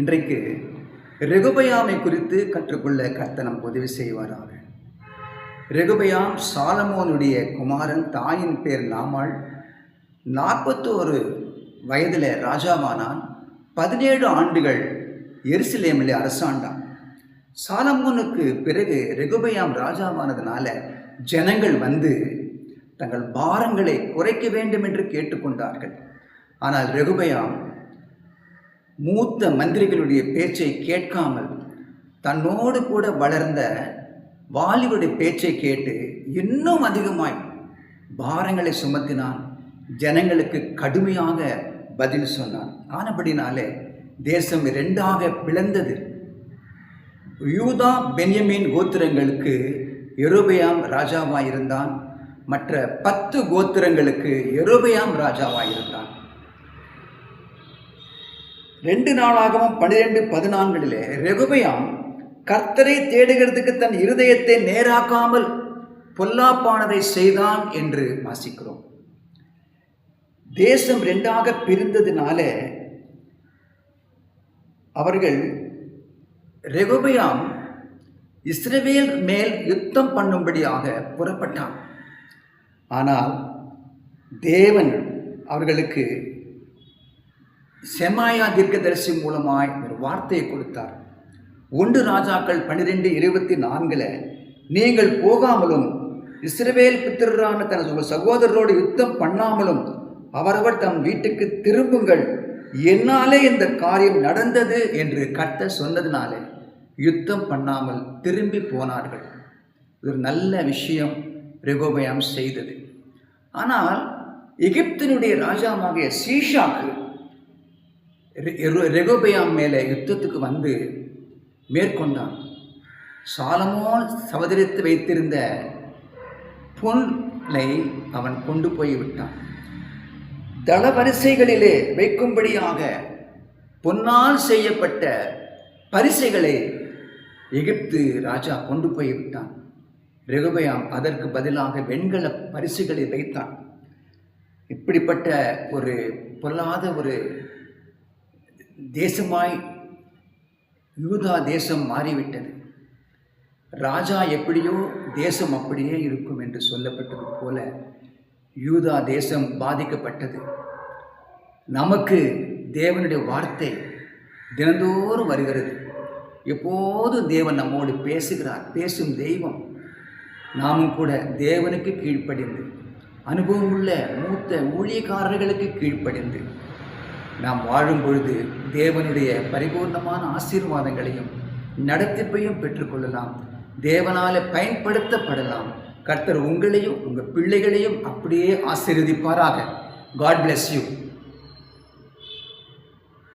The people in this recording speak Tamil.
இன்றைக்கு ரெகுபயாமை குறித்து கற்றுக்கொள்ள கர்த்தர் நமக்கு உதவி செய்வாராக. ரெகுபயாம் சாலமோனுடைய குமாரன், தாயின் பேர் நாமாள். 41 வயதில் ராஜாவானான். 17 ஆண்டுகள் எருசலேமில் அரசாண்டான். சாலமோனுக்கு பிறகு ரெகுபயாம் ராஜாவானதுனால ஜனங்கள் வந்து தங்கள் பாரங்களை குறைக்க வேண்டும் என்று கேட்டுக்கொண்டார்கள். ஆனால் ரெகுபயாம் மூத்த மந்திரிகளுடைய பேச்சை கேட்காமல் தன்னோடு கூட வளர்ந்த வாலிபுடைய பேச்சை கேட்டு இன்னும் அதிகமாய் பாரங்களை சுமத்தினான். ஜனங்களுக்கு கடுமையாக பதில் சொன்னான். ஆனபடினாலே தேசம் 2ஆக பிளந்தது. யூதா பென்யமீன் கோத்திரங்களுக்கு யெரொபெயாம் ராஜாவாயிருந்தான். மற்ற 10 கோத்திரங்களுக்கு யெரொபெயாம் ராஜாவாயிருந்தான். 2 நாளாகவும் 12-14 ரெகுபெயாம் கர்த்தரை தேடுகிறதுக்கு தன் இருதயத்தை நேராக்காமல் பொல்லாப்பானதை செய்தான் என்று வாசிக்கிறோம். தேசம் 2ஆக பிரிந்ததினால அவர்கள் ரெகுபெயாம் இஸ்ரவேல் மேல் யுத்தம் பண்ணும்படியாக புறப்பட்டான். ஆனால் தேவன் அவர்களுக்கு செமாயா தீர்க்கதரிசி மூலமாய் ஒரு வார்த்தையை கொடுத்தார். 1 ராஜாக்கள் 12:24 நீங்கள் போகாமலும் இஸ்ரவேல் புத்திரரான தனது சகோதரரோடு யுத்தம் பண்ணாமலும் அவரவர் தம் வீட்டுக்கு திரும்புங்கள், என்னாலே இந்த காரியம் நடந்தது என்று கர்த்தர் சொன்னதினாலே யுத்தம் பண்ணாமல் திரும்பி போனார்கள். ஒரு நல்ல விஷயம் ரெகோபெயாம் செய்தது. ஆனால் எகிப்தினுடைய ராஜாவாகிய சீஷாக்கு ரெகோபெயாம் மேலே யுத்தத்துக்கு வந்து மேற்கொண்டான். சாலமோன் சவதரித்து வைத்திருந்த பொன்னை அவன் கொண்டு போய் விட்டான். தளவரிசைகளிலே வைக்கும்படியாக பொன்னால் செய்யப்பட்ட பரிசைகளை எகிப்து ராஜா கொண்டு போய் விட்டான். ரெகுபெயாம் அதற்கு பதிலாக வெண்கல பரிசுகளை வைத்தான். இப்படிப்பட்ட ஒரு பொல்லாத ஒரு தேசமாய் யூதா தேசம் மாறிவிட்டது. ராஜா எப்படியோ தேசம் அப்படியே இருக்கும் என்று சொல்லப்பட்டது போல யூதா தேசம் பாதிக்கப்பட்டது. நமக்கு தேவனுடைய வார்த்தை தினந்தோறும் வருகிறது. எப்போது தேவன் நம்மோடு பேசுகிறார், பேசும் தெய்வம். நாமும் கூட தேவனுக்கு கீழ்ப்படிந்து, அனுபவமுள்ள மூத்த ஊழியக்காரர்களுக்கு கீழ்ப்படிந்து நாம் வாழும் பொழுது தேவனுடைய பரிபூர்ணமான ஆசீர்வாதங்களையும் நடத்திப்பையும் பெற்றுக்கொள்ளலாம். தேவனால பயன்படுத்தப்படலாம். கர்த்தர் உங்களையும் உங்கள் பிள்ளைகளையும் அப்படியே ஆசீர்வதிப்பாராக. God bless you.